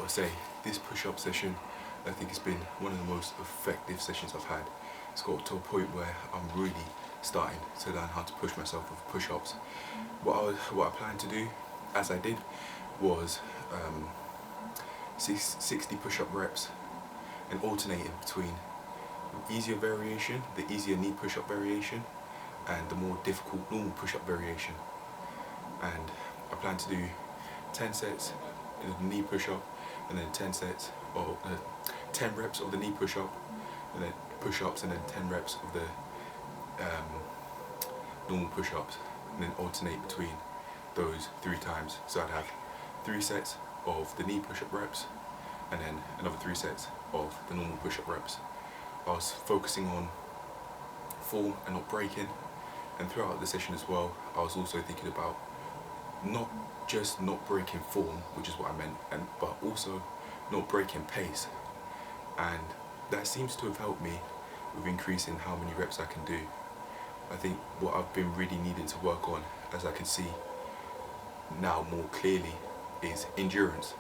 would say this push-up session, I think it's been one of the most effective sessions I've had. It's got to a point where I'm really starting to learn how to push myself with push-ups. What I planned to do, as I did, was 60 push-up reps and alternating between easier variation, the easier knee push-up variation, and the more difficult normal push-up variation. And I plan to do 10 sets of the knee push-up, and then 10 sets or 10 reps of the knee push-up, and then push-ups, and then 10 reps of the normal push-ups, and then alternate between those 3 times. So I'd have 3 sets of the knee push-up reps, and then another 3 sets of the normal push-up reps. I was focusing on form and not breaking, and throughout the session as well, I was also thinking about not just not breaking form, which is what I meant, but also not breaking pace. And that seems to have helped me with increasing how many reps I can do. I think what I've been really needing to work on, as I can see now more clearly, is endurance.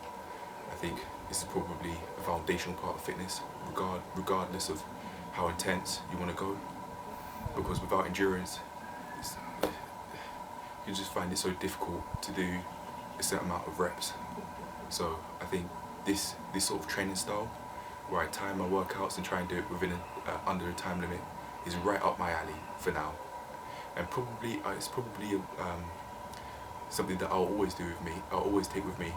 I think this is probably a foundational part of fitness, regardless of how intense you want to go, because without endurance, you just find it so difficult to do a certain amount of reps. So I think this sort of training style, where I time my workouts and try and do it within under a time limit, is right up my alley for now. And it's probably something that I'll always do with me. I'll always take with me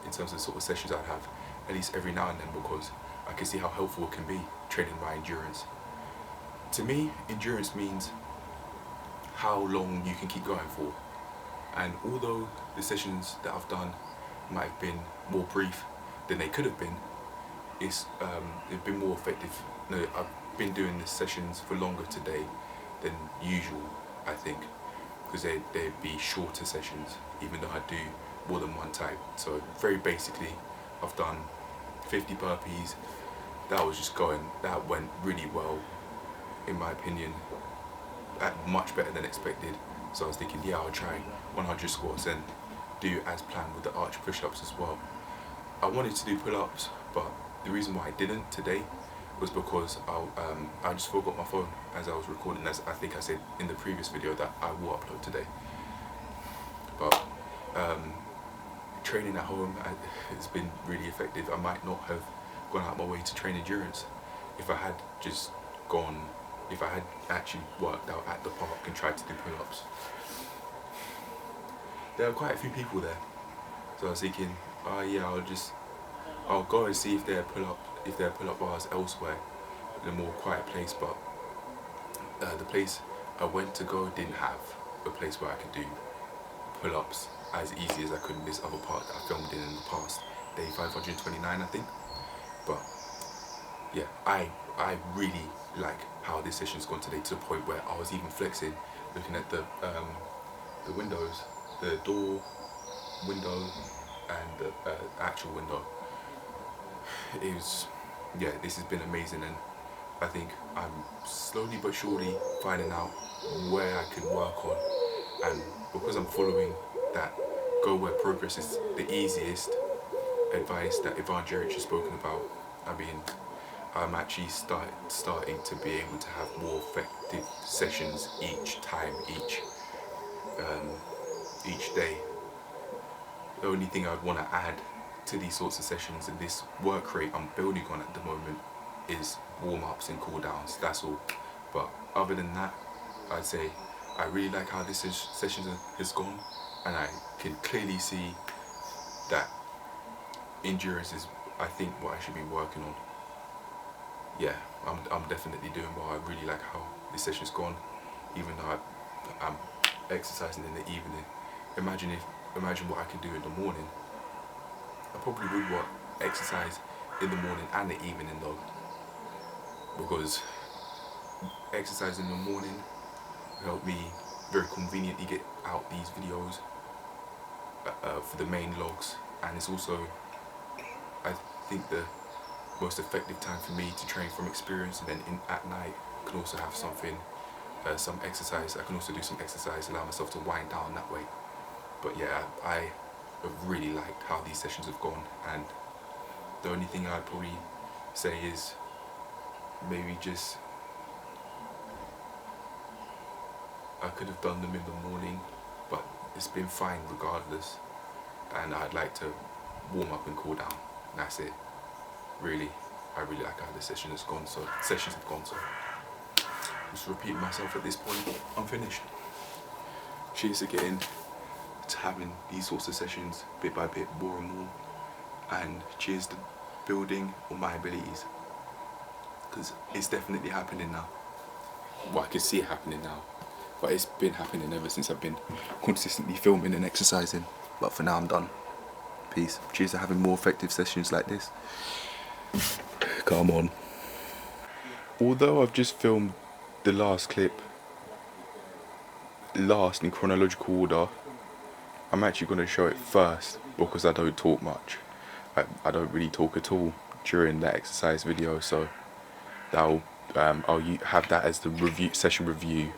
in terms of sort of sessions I have, at least every now and then, because I can see how helpful it can be training my endurance. To me, endurance means how long you can keep going for. And although the sessions that I've done might have been more brief than they could have been, they've been more effective. No, I've been doing the sessions for longer today than usual, I think, because they'd be shorter sessions, even though I do more than one type. So very basically, I've done 50 burpees. That went really well, in my opinion, much better than expected. So I was thinking, yeah, I'll try 100 squats and do as planned with the arch push-ups as well. I wanted to do pull-ups, but the reason why I didn't today was because I just forgot my phone as I was recording, as I think I said in the previous video that I will upload today. But training at home has been really effective. I might not have gone out my way to train endurance if I had actually worked out at the park and tried to do pull-ups. There are quite a few people there, so I was thinking, oh yeah, I'll go and see if there are pull-up bars elsewhere in a more quiet place. But the place I went to go didn't have a place where I could do pull-ups as easy as I could in this other park that I filmed in the past, day 529 I think. But yeah, I really like how this session's gone today, to the point where I was even flexing, looking at the windows, the door window and the actual window. This has been amazing, and I think I'm slowly but surely finding out where I can work on. And because I'm following that go where progress is the easiest advice that Ivan Jeric has spoken about, I'm actually starting to be able to have more effective sessions each day. The only thing I'd want to add to these sorts of sessions and this work rate I'm building on at the moment is warm-ups and cool-downs, that's all. But other than that, I'd say I really like how this session has gone, and I can clearly see that endurance is, I think, what I should be working on. Yeah, I'm definitely doing well. I really like how this session's gone, even though I'm exercising in the evening. Imagine what I can do in the morning. I probably would want exercise in the morning and the evening though, because exercise in the morning will help me very conveniently get out these videos for the main logs, and it's also, I think, the most effective time for me to train from experience. And then at night I can also have some exercise. I can also do some exercise, allow myself to wind down that way. But yeah, I have really liked how these sessions have gone, and The only thing I'd probably say is maybe just I could have done them in the morning, but it's been fine regardless, and I'd like to warm up and cool down. That's it. Really, I really like how the sessions have gone. So just repeating myself at this point. I'm finished. Cheers to getting to having these sorts of sessions bit by bit, more and more, and cheers to building on my abilities, because it's definitely happening now. Well, I can see it happening now, but it's been happening ever since I've been consistently filming and exercising. But for now, I'm done. Peace. Cheers to having more effective sessions like this. Come on. Although I've just filmed the last clip last in chronological order, I'm actually going to show it first because I don't talk much. I don't really talk at all during the exercise video, so I'll have that as the session review,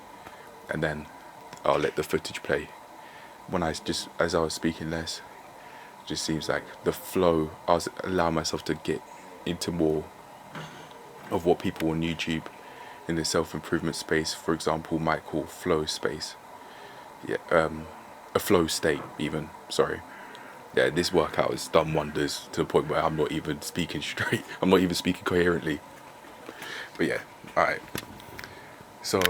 and then I'll let the footage play. As I was speaking less, it just seems like the flow, I was allowing myself to get into more of what people on YouTube in the self-improvement space, for example, might call flow space. Yeah, a flow state even, sorry. Yeah, this workout has done wonders to the point where I'm not even speaking straight. I'm not even speaking coherently. But yeah, alright. So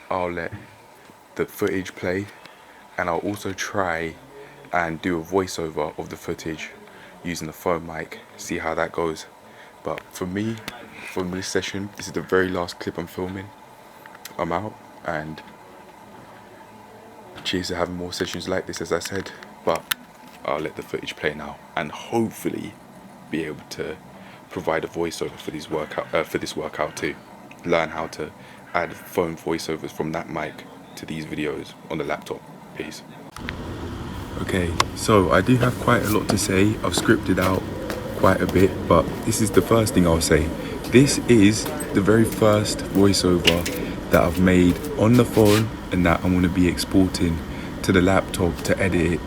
I'll let the footage play, and I'll also try and do a voiceover of the footage using the phone mic, see how that goes. But for me, from this session, this is the very last clip I'm filming. I'm out, and cheers to having more sessions like this, as I said. But I'll let the footage play now, and hopefully be able to provide a voiceover for this workout too. Learn how to add phone voiceovers from that mic to these videos on the laptop. Peace. Okay, so I do have quite a lot to say. I've scripted out quite a bit, but this is the first thing I'll say. This is the very first voiceover that I've made on the phone, and that I'm going to be exporting to the laptop to edit it.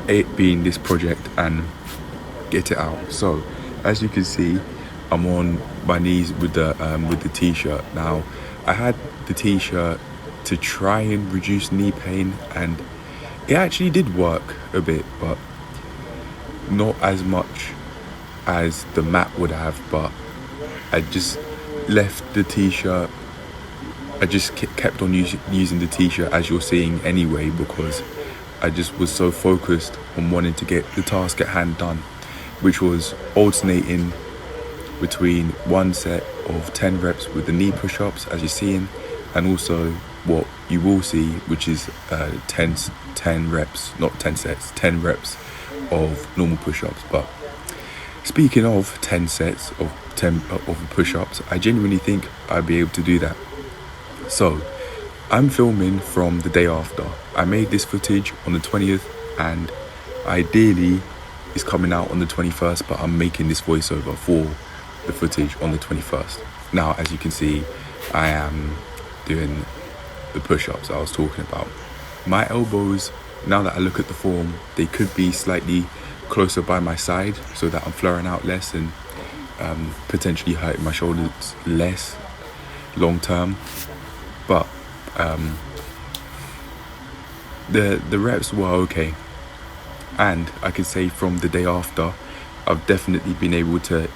It being this project and get it out. So as you can see, I'm on my knees with the t-shirt. Now I had the t-shirt to try and reduce knee pain, and it actually did work a bit, but not as much as the mat would have. But I just left the t-shirt. I just kept on using the t-shirt, as you're seeing anyway, because I just was so focused on wanting to get the task at hand done, which was alternating between one set of 10 reps with the knee push-ups, as you're seeing, and also what you will see, which is 10 reps, not 10 sets, 10 reps of normal push-ups. But speaking of 10 sets of push-ups, I genuinely think I'd be able to do that. So I'm filming from the day after. I made this footage on the 20th, and ideally it's coming out on the 21st, but I'm making this voiceover for the footage on the 21st. Now, as you can see, I am doing the push-ups I was talking about. My elbows, now that I look at the form, they could be slightly closer by my side so that I'm flaring out less and potentially hurting my shoulders less long term. But the reps were okay, and I can say from the day after, I've definitely been able to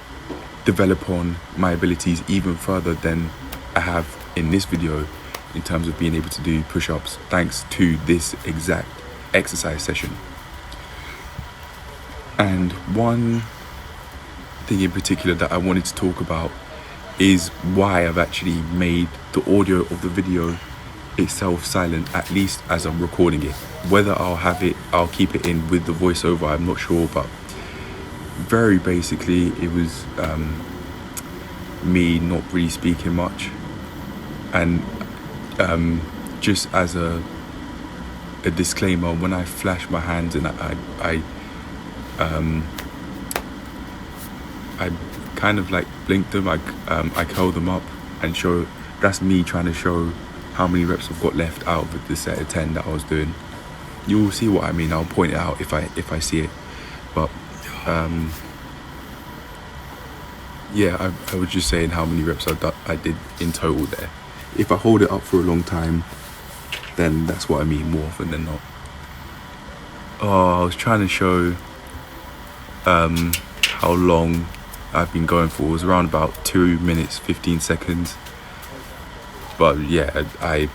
develop on my abilities even further than I have in this video in terms of being able to do push-ups, thanks to this exact exercise session. And one thing in particular that I wanted to talk about is why I've actually made the audio of the video itself silent, at least as I'm recording it. Whether I'll keep it in with the voiceover, I'm not sure, but very basically it was me not really speaking much, and just as a disclaimer, when I flash my hands and I kind of like blink them, I curl them up and show. That's me trying to show how many reps I've got left out of the set of 10 that I was doing. You'll see what I mean. I'll point it out if I see it. But yeah, I was just saying how many reps I did in total there. If I hold it up for a long time, then that's what I mean more often than not. Oh, I was trying to show how long I've been going for. It was around about 2 minutes 15 seconds. But yeah, I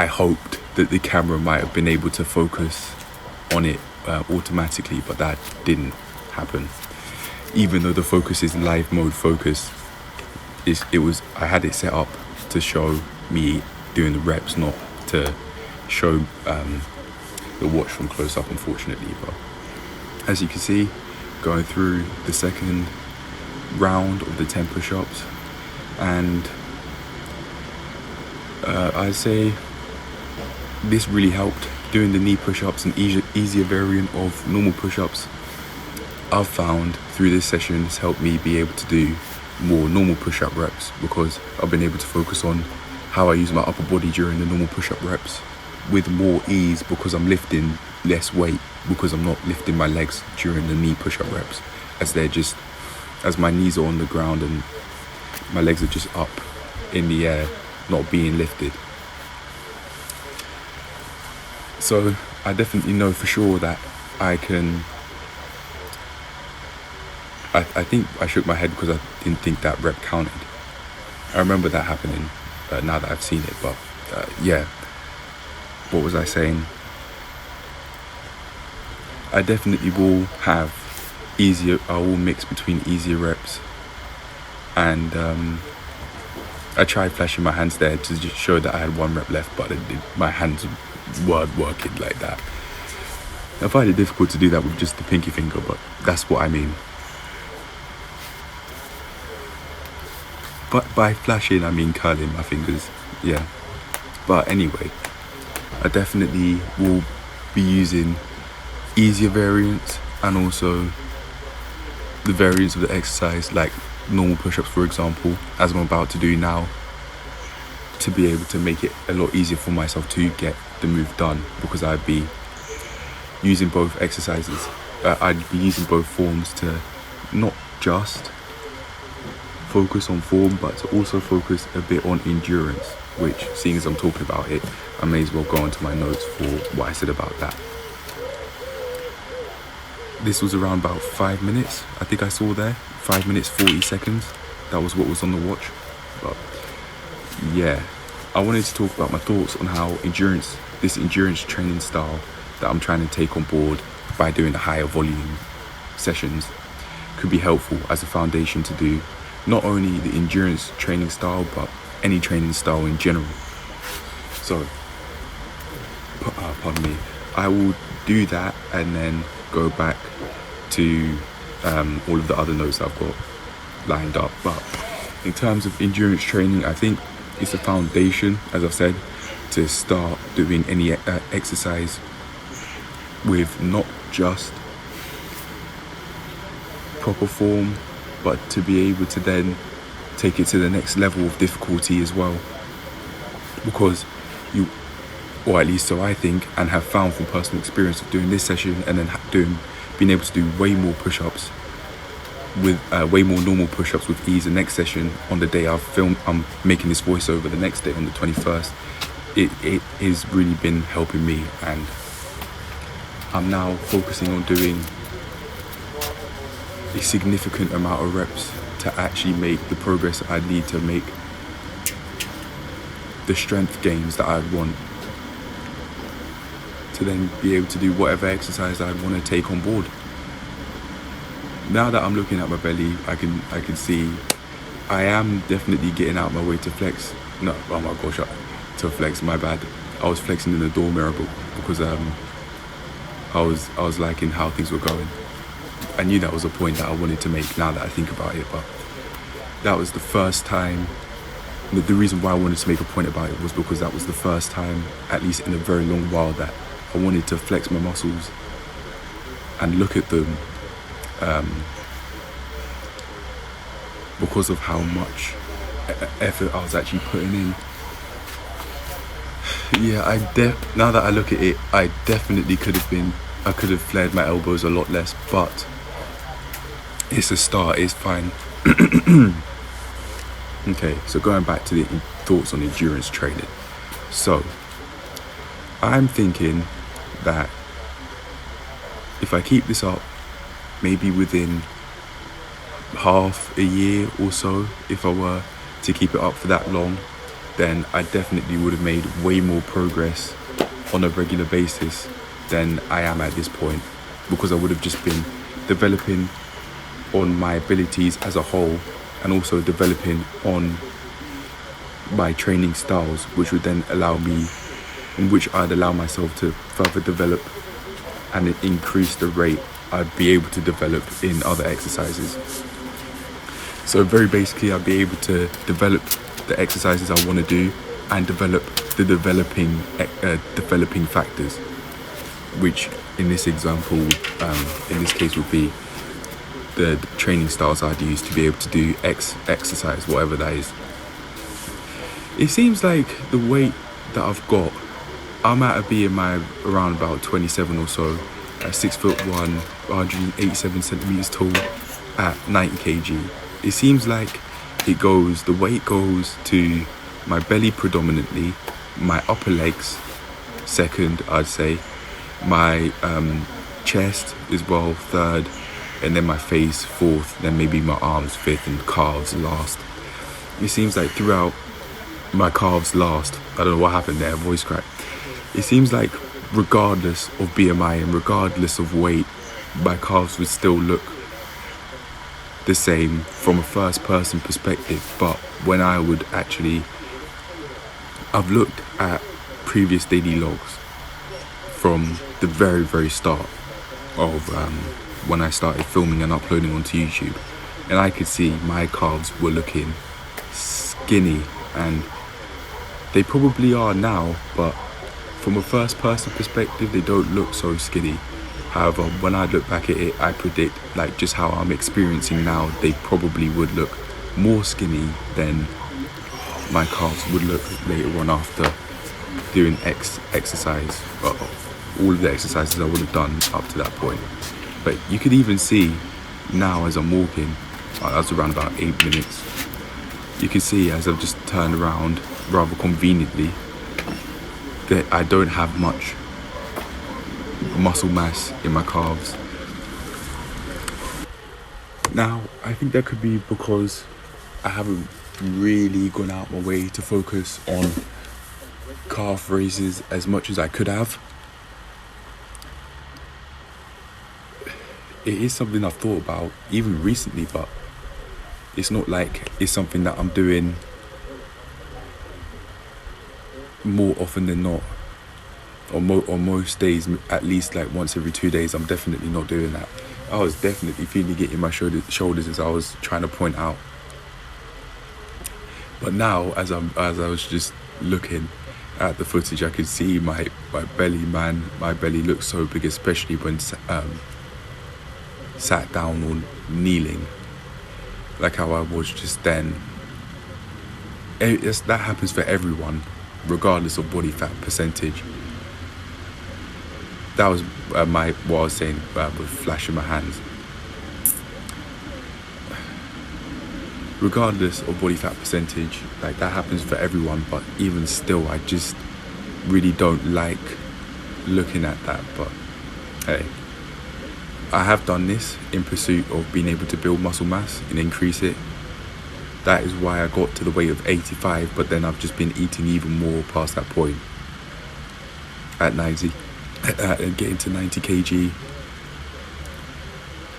hoped that the camera might have been able to focus on it automatically, but that didn't happen. Even though the focus is live mode focus, I had it set up to show me doing the reps, not to show the watch from close up, unfortunately. But as you can see, going through the second round of the 10 push-ups, and I'd say this really helped. Doing the knee push-ups, an easier variant of normal push-ups, I've found through this session has helped me be able to do more normal push-up reps, because I've been able to focus on how I use my upper body during the normal push-up reps with more ease, because I'm lifting less weight, because I'm not lifting my legs during the knee push-up reps, as my knees are on the ground and my legs are just up in the air, not being lifted. So I definitely know for sure that I can. I think I shook my head because I didn't think that rep counted. I remember that happening now that I've seen it, but yeah. What was I saying? I definitely will have I will mix between easier reps, and I tried flashing my hands there to just show that I had 1 rep left, but my hands weren't working like that. I find it difficult to do that with just the pinky finger, but that's what I mean. But by flashing, I mean curling my fingers, yeah. But anyway, I definitely will be using easier variants, and also the variants of the exercise, like normal push-ups, for example, as I'm about to do now, to be able to make it a lot easier for myself to get the move done, because I'd be using both exercises. I'd be using both forms to not just focus on form, but to also focus a bit on endurance, which, seeing as I'm talking about it, I may as well go onto my notes for what I said about that. This was around about 5 minutes, I think I saw there, 5 minutes 40 seconds. That was what was on the watch. But yeah, I wanted to talk about my thoughts on how this endurance training style that I'm trying to take on board by doing the higher volume sessions, could be helpful as a foundation to do not only the endurance training style, but any training style in general. So, pardon me, I will do that and then go back to all of the other notes I've got lined up. But in terms of endurance training, I think it's a foundation, as I've said, to start doing any exercise with not just proper form, but to be able to then take it to the next level of difficulty as well. Because or at least so I think, and have found from personal experience of doing this session and then being able to do way more push-ups with way more normal push-ups with ease the next session on the day I'm making this voiceover the next day on the 21st. It has really been helping me, and I'm now focusing on doing a significant amount of reps to actually make the progress that I need to make the strength gains that I'd want, to then be able to do whatever exercise I want to take on board. Now that I'm looking at my belly, I can see I am definitely getting out my way to flex. No, oh my gosh, to flex, my bad. I was flexing in the door mirror because I was liking how things were going. I knew that was a point that I wanted to make now that I think about it, but that was the first time. The reason why I wanted to make a point about it was because that was the first time, at least in a very long while, that I wanted to flex my muscles and look at them because of how much effort I was actually putting in. Yeah, now that I look at it, I definitely could have flared my elbows a lot less, but it's a start, it's fine. Okay, so going back to the thoughts on endurance training. So, I'm thinking that if I keep this up, maybe within half a year or so, if I were to keep it up for that long, then I definitely would have made way more progress on a regular basis than I am at this point, because I would have just been developing on my abilities as a whole and also developing on my training styles, which would then allow me, in which I'd allow myself to further develop and increase the rate I'd be able to develop in other exercises. So very basically, I'd be able to develop the exercises I want to do and develop the developing factors, which in this example, in this case, would be the training styles I'd use to be able to do exercise, whatever that is. It seems like the weight that I've got, I'm at a BMI around about 27 or so, at 6'1", 187 centimeters tall, at 90 kg. It seems like the weight goes to my belly predominantly, my upper legs second, I'd say, my chest as well third, and then my face fourth, then maybe my arms fifth, and calves last. It seems like throughout my calves last, I don't know what happened there, voice crack. It seems like regardless of BMI and regardless of weight, my calves would still look the same from a first person perspective. But when I would actually, I've looked at previous daily logs from the very, very start of when I started filming and uploading onto YouTube, and I could see my calves were looking skinny, and they probably are now, but from a first person perspective they don't look so skinny. However, when I look back at it, I predict, like, just how I'm experiencing now, they probably would look more skinny than my calves would look later on after doing exercise, all of the exercises I would have done up to that point. But you could even see now as I'm walking, that's around about 8 minutes, you can see as I've just turned around rather conveniently that I don't have much muscle mass in my calves. Now, I think that could be because I haven't really gone out my way to focus on calf raises as much as I could have. It is something I've thought about even recently, but it's not like it's something that I'm doing more often than not. On most days, at least like once every 2 days, I'm definitely not doing that. I was definitely feeling it in my shoulders as I was trying to point out. But now, as I was just looking at the footage, I could see my belly, man. My belly looks so big, especially when sat down or kneeling, like how I was just then. That happens for everyone, regardless of body fat percentage. That was what I was saying with flashing my hands. Regardless of body fat percentage, like, that happens for everyone, but even still, I just really don't like looking at that. But hey, I have done this in pursuit of being able to build muscle mass and increase it. That is why I got to the weight of 85, but then I've just been eating even more past that point at 90. Getting to 90 kg.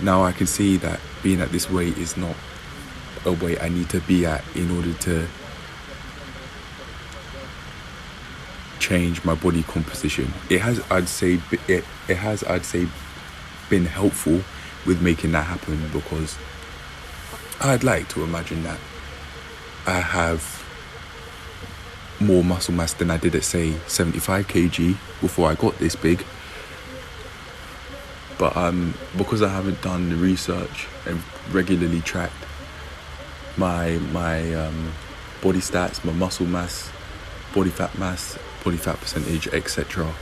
Now I can see that being at this weight is not a weight I need to be at in order to change my body composition. It has, I'd say, been helpful with making that happen, because I'd like to imagine that I have more muscle mass than I did at, say, 75 kg before I got this big. But because I haven't done the research and regularly tracked my body stats, my muscle mass, body fat percentage, etc.,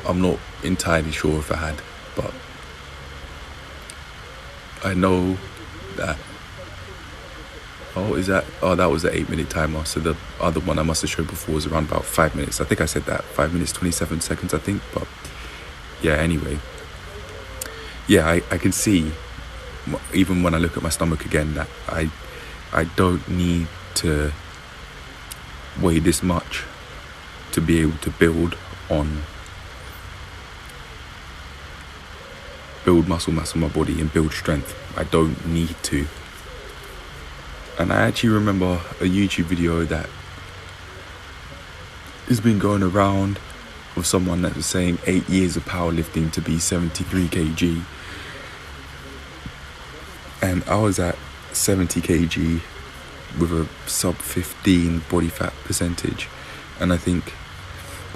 I'm not entirely sure if I had. But I know that. Oh, is that? Oh, that was the 8-minute timer. So the other one I must have showed before was around about 5 minutes. I think I said that 5 minutes 27 seconds. I think, but yeah. Anyway, yeah, I can see even when I look at my stomach again that I don't need to weigh this much to be able to build muscle mass on my body and build strength. I don't need to. And I actually remember a YouTube video that has been going around of someone that was saying 8 years of powerlifting to be 73 kg. And I was at 70 kg with a sub 15 body fat percentage. And I think,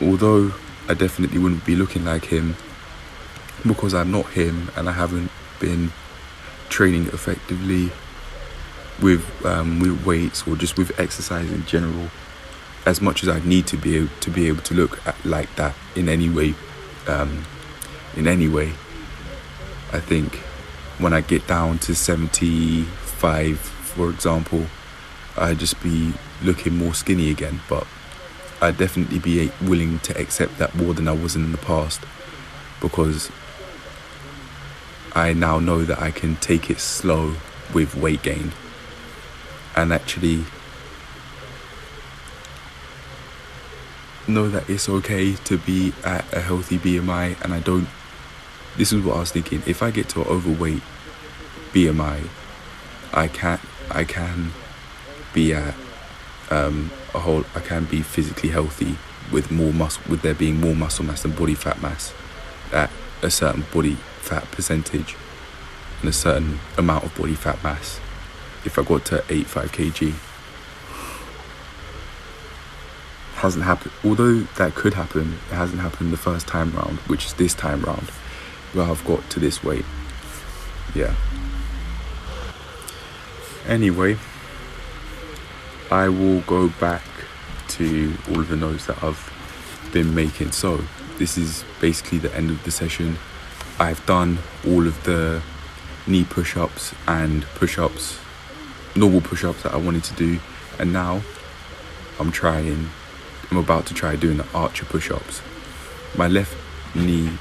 although I definitely wouldn't be looking like him, because I'm not him and I haven't been training effectively with weights or just with exercise in general as much as I need to be able to look like that in any way, I think when I get down to 75, for example, I'd just be looking more skinny again. But I'd definitely be willing to accept that more than I was in the past, because I now know that I can take it slow with weight gain and actually know that it's okay to be at a healthy BMI. And this is what I was thinking, if I get to an overweight BMI, I can be at I can be physically healthy with there being more muscle mass and body fat mass at a certain body fat percentage and a certain amount of body fat mass. If I got to 85 kg, hasn't happened. Although that could happen, it hasn't happened the first time round, which is this time round, where I've got to this weight. Yeah. Anyway, I will go back to all of the notes that I've been making. So this is basically the end of the session. I've done all of the knee push-ups and push-ups, normal push-ups that I wanted to do, and now I'm about to try doing the archer push-ups. My right knee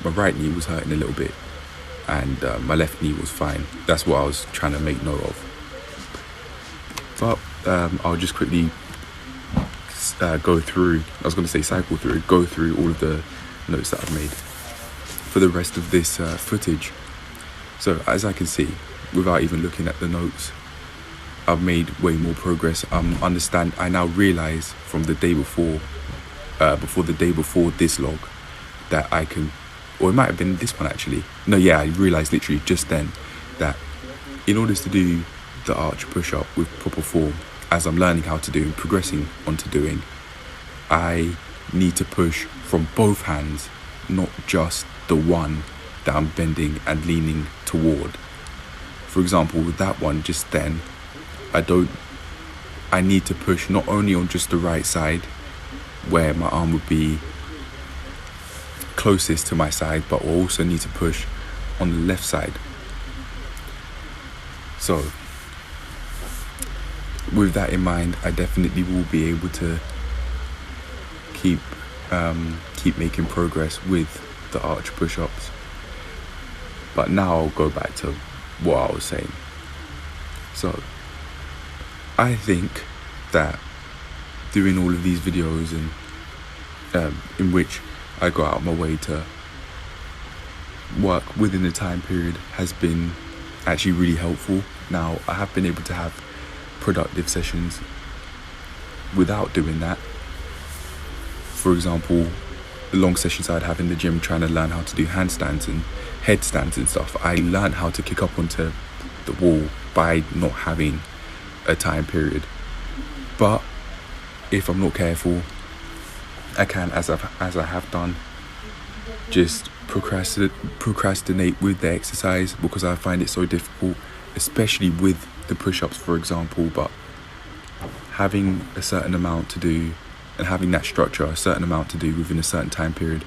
was hurting a little bit, and my left knee was fine. That's what I was trying to make note of. But I'll just quickly go through all of the notes that I've made for the rest of this footage. So as I can see, without even looking at the notes, I've made way more progress. I now realize from the day before this log, that I can, or it might have been this one actually. No, yeah, I realized literally just then that in order to do the arch push-up with proper form, as I'm learning how to do and progressing onto doing, I need to push from both hands, not just the one that I'm bending and leaning toward. For example, with that one just then, I need to push not only on just the right side, where my arm would be closest to my side, but I also need to push on the left side. So with that in mind, I definitely will be able to keep making progress with the arch push-ups. But now I'll go back to what I was saying. So I think that doing all of these videos and in which I go out of my way to work within the time period has been actually really helpful. Now I have been able to have productive sessions without doing that. For example, the long sessions I'd have in the gym trying to learn how to do handstands and headstands and stuff, I learned how to kick up onto the wall by not having a time period. But if I'm not careful, I can, as I have done, just procrastinate with the exercise because I find it so difficult, especially with the push-ups, for example. But having a certain amount to do and having that structure, a certain amount to do within a certain time period,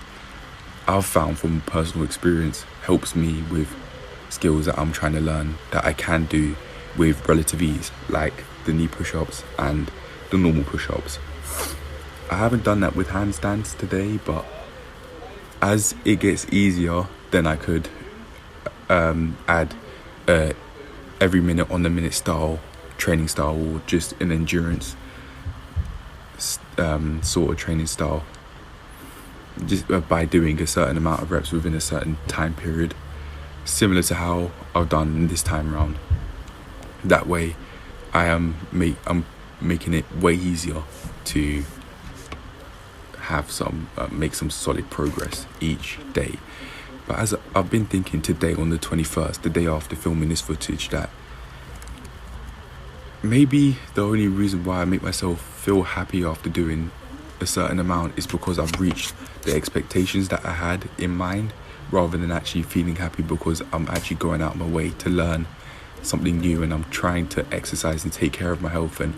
I've found from personal experience helps me with skills that I'm trying to learn that I can do with relative ease, like the knee push-ups and the normal push-ups. I haven't done that with handstands today, but as it gets easier, then I could add every minute on the minute style, training style, or just an endurance sort of training style, just by doing a certain amount of reps within a certain time period, similar to how I've done this time around. That way I'm making it way easier to have make some solid progress each day. But as I've been thinking today on the 21st, the day after filming this footage, that maybe the only reason why I make myself feel happy after doing a certain amount is because I've reached the expectations that I had in mind, rather than actually feeling happy because I'm actually going out of my way to learn something new, and I'm trying to exercise and take care of my health. And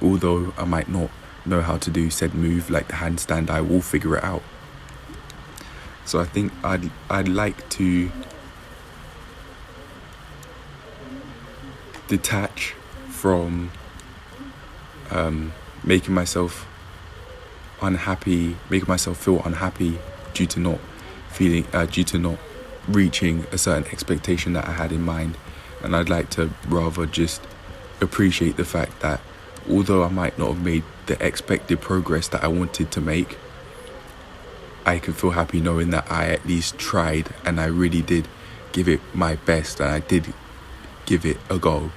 although I might not know how to do said move like the handstand, I will figure it out. So I think I'd like to detach from making myself feel unhappy due to not reaching a certain expectation that I had in mind. And I'd like to rather just appreciate the fact that although I might not have made the expected progress that I wanted to make, I can feel happy knowing that I at least tried and I really did give it my best, and I did give it a go.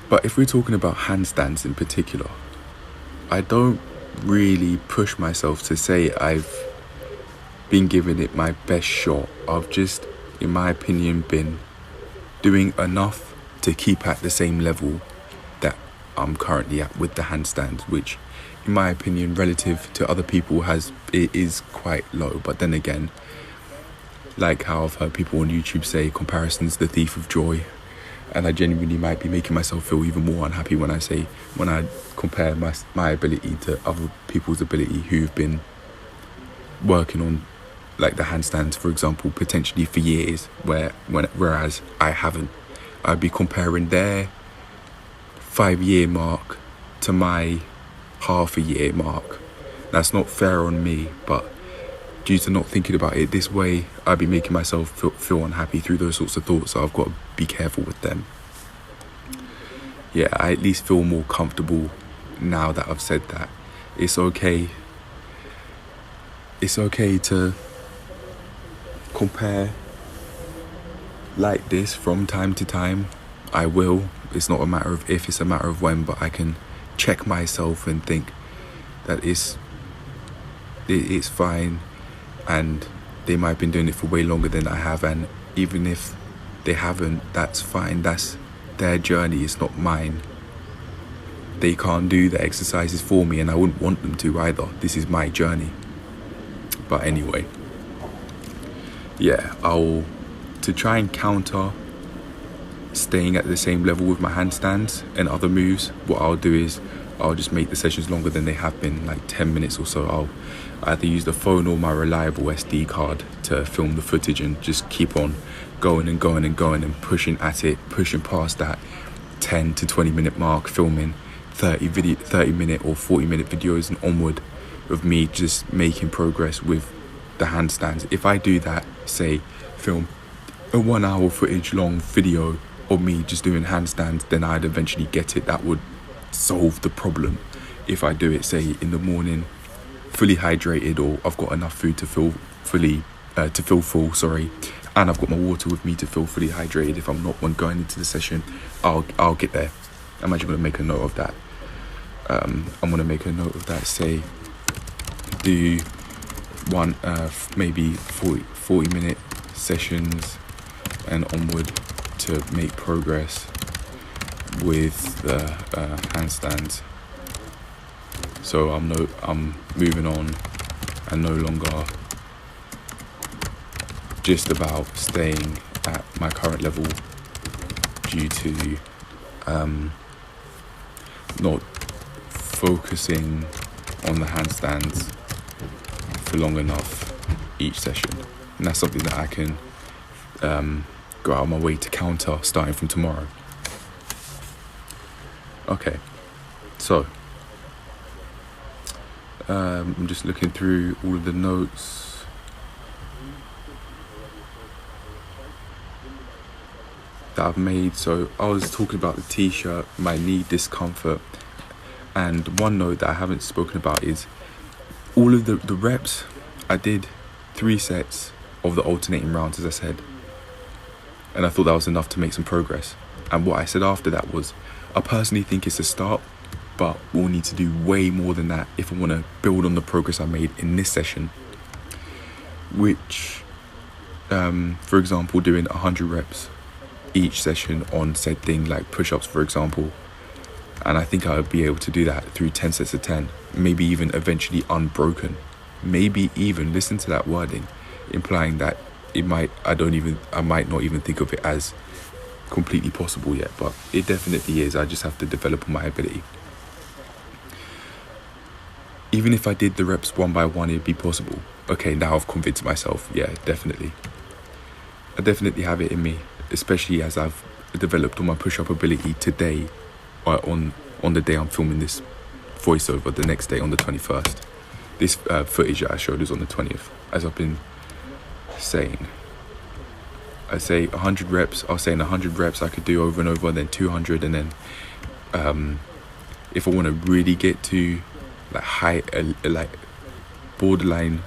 But if we're talking about handstands in particular, I don't really push myself to say I've been giving it my best shot. I've just, in my opinion, been doing enough to keep at the same level that I'm currently at with the handstands, which in my opinion, relative to other people, it is quite low. But then again, like how I've heard people on YouTube say, comparison's the thief of joy, and I genuinely might be making myself feel even more unhappy when I compare my ability to other people's ability who've been working on like the handstands, for example, potentially for years, whereas I haven't. I'd be comparing their 5-year mark to my half-a-year mark. That's not fair on me, but due to not thinking about it this way, I'd be making myself feel unhappy through those sorts of thoughts, so I've got to be careful with them. Yeah, I at least feel more comfortable now that I've said that. It's okay to compare like this from time to time. I will. It's not a matter of if, it's a matter of when, but I can check myself and think that it's fine, and they might have been doing it for way longer than I have, and even if they haven't, that's fine. That's their journey, it's not mine. They can't do the exercises for me, and I wouldn't want them to either. This is my journey. But anyway, yeah, to try and counter staying at the same level with my handstands and other moves, what I'll do is I'll just make the sessions longer than they have been, like 10 minutes or so. I'll either use the phone or my reliable SD card to film the footage and just keep on going and going and going and pushing at it, pushing past that 10 to 20 minute mark, filming 30 minute or 40 minute videos and onward of me just making progress with the handstands. If I do that, say film a 1 hour footage long video of me just doing handstands, then I'd eventually get it. That would solve the problem. If I do it, say in the morning, fully hydrated, or I've got enough food to feel full, and I've got my water with me to feel fully hydrated. If I'm not, when going into the session, I'll get there. I'm actually going to make a note of that. I'm going to make a note of that. Say do one maybe 40 minute sessions and onward to make progress with the handstands. So I'm moving on and no longer just about staying at my current level due to not focusing on the handstands for long enough each session. And that's something that I can go out of my way to counter starting from tomorrow. Okay, so I'm just looking through all of the notes. That I've made. So I was talking about the t-shirt, my knee discomfort, and one note that I haven't spoken about is all of the reps. I did 3 sets of the alternating rounds, as I said, and I thought that was enough to make some progress. And what I said after that was, I personally think it's a start, but we'll need to do way more than that if I want to build on the progress I made in this session, which for example, doing 100 reps each session on said thing, like push-ups for example, and I think I would be able to do that through 10 sets of 10, maybe even eventually unbroken. Maybe even, listen to that wording, implying that I might not even think of it as completely possible yet, but it definitely is. I just have to develop my ability. Even if I did the reps one by one, it'd be possible. Okay, now I've convinced myself. Yeah, definitely. I definitely have it in me, especially as I've developed on my push-up ability today, or on the day I'm filming this voiceover, the next day on the 21st. This footage that I showed is on the 20th, as I've been saying. I say 100 reps, I was saying 100 reps I could do over and over, and then 200, and then if I want to really get to like high, like borderline,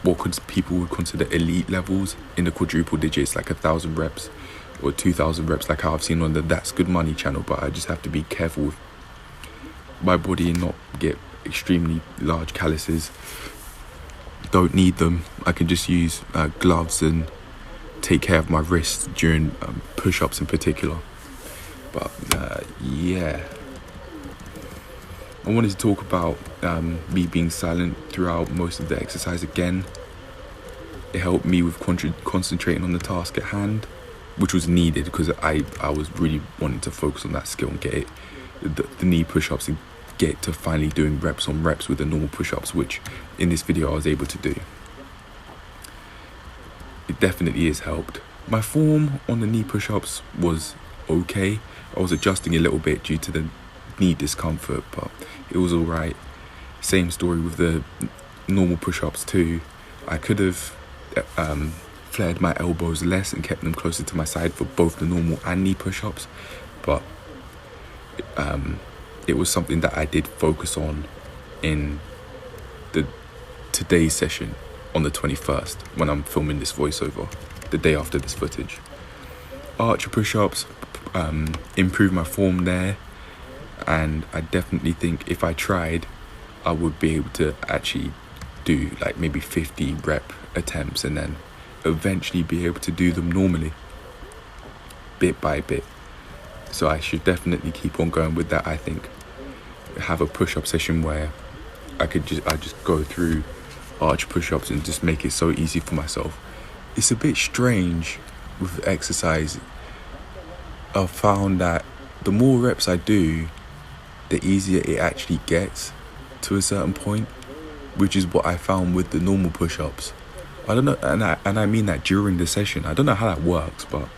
what people would consider elite levels in the quadruple digits, like 1,000 reps or 2,000 reps, like how I've seen on the That's Good Money channel. But I just have to be careful with my body and not get extremely large calluses. Don't need them. I can just use gloves and take care of my wrists during push-ups in particular. But yeah, I wanted to talk about me being silent throughout most of the exercise again. It helped me with concentrating on the task at hand, which was needed because I was really wanting to focus on that skill and get it, the knee push-ups, and get to finally doing reps on reps with the normal push-ups, which in this video I was able to do. It definitely has helped. My form on the knee push-ups was okay. I was adjusting a little bit due to the knee discomfort, but it was alright. Same story with the normal push-ups too. I could have flared my elbows less and kept them closer to my side for both the normal and knee push-ups, but it was something that I did focus on in today's session on the 21st when I'm filming this voiceover, the day after this footage. Archer push-ups, improve my form there, and I definitely think if I tried, I would be able to actually do like maybe 50 rep attempts and then eventually be able to do them normally, bit by bit. So I should definitely keep on going with that. I think have a push-up session where I just go through arch push-ups and just make it so easy for myself. It's a bit strange with exercise. I've found that the more reps I do, the easier it actually gets to a certain point, which is what I found with the normal push-ups. I don't know, and I mean that during the session. I don't know how that works, but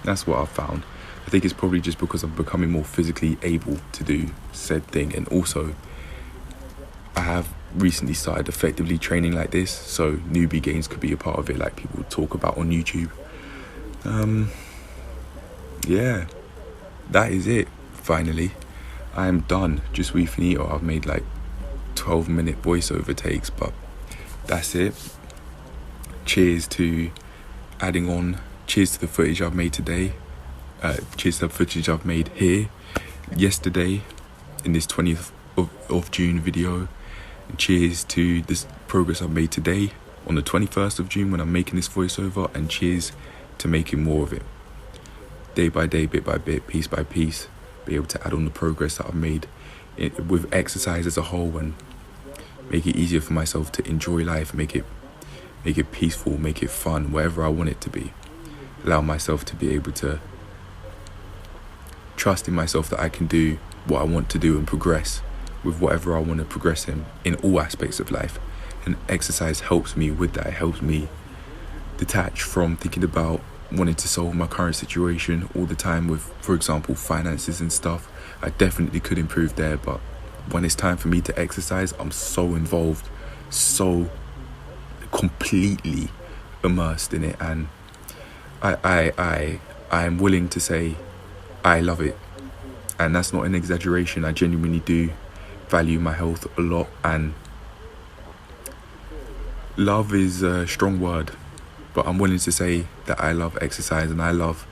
that's what I've found. I think it's probably just because I'm becoming more physically able to do said thing, and also I have recently started effectively training like this, so newbie gains could be a part of it, like people talk about on YouTube. Yeah, that is it. Finally, I am done. Just we finito. I've made like 12-minute voiceover takes, but that's it. Cheers to adding on. Cheers to the footage I've made today. Cheers to the footage I've made here yesterday in this 20th of June video. And cheers to this progress I've made today on the 21st of June when I'm making this voiceover, and cheers to making more of it. Day by day, bit by bit, piece by piece, be able to add on the progress that I've made with exercise as a whole, and make it easier for myself to enjoy life, make it peaceful, make it fun, whatever I want it to be. Allow myself to be able to trust in myself that I can do what I want to do and progress with whatever I want to progress in all aspects of life. And exercise helps me with that. It helps me detach from thinking about wanting to solve my current situation all the time with, for example, finances and stuff. I definitely could improve there, but when it's time for me to exercise, I'm so involved, so completely immersed in it, and I'm willing to say I love it, and that's not an exaggeration. I genuinely do value my health a lot, and love is a strong word, but I'm willing to say that I love exercise and I love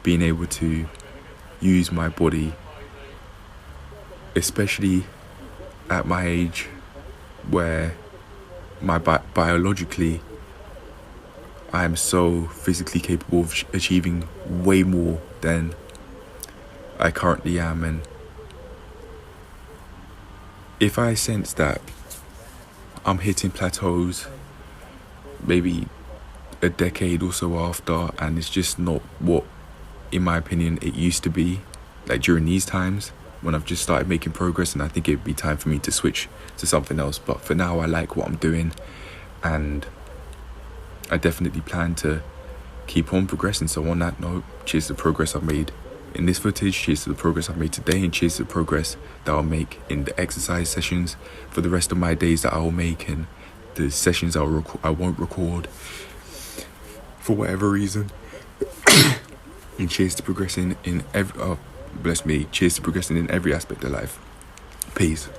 being able to use my body, especially at my age where my biologically I'm so physically capable of achieving way more than I currently am. And if I sense that I'm hitting plateaus maybe a decade or so after, and it's just not what, in my opinion, it used to be, like during these times when I've just started making progress, and I think it'd be time for me to switch to something else. But for now, I like what I'm doing, and I definitely plan to keep on progressing. So on that note, cheers to the progress I've made in this footage, cheers to the progress I've made today, and cheers to the progress that I'll make in the exercise sessions for the rest of my days that I'll make, and the sessions I won't record for whatever reason. And cheers to progressing in every cheers to progressing in every aspect of life. Peace.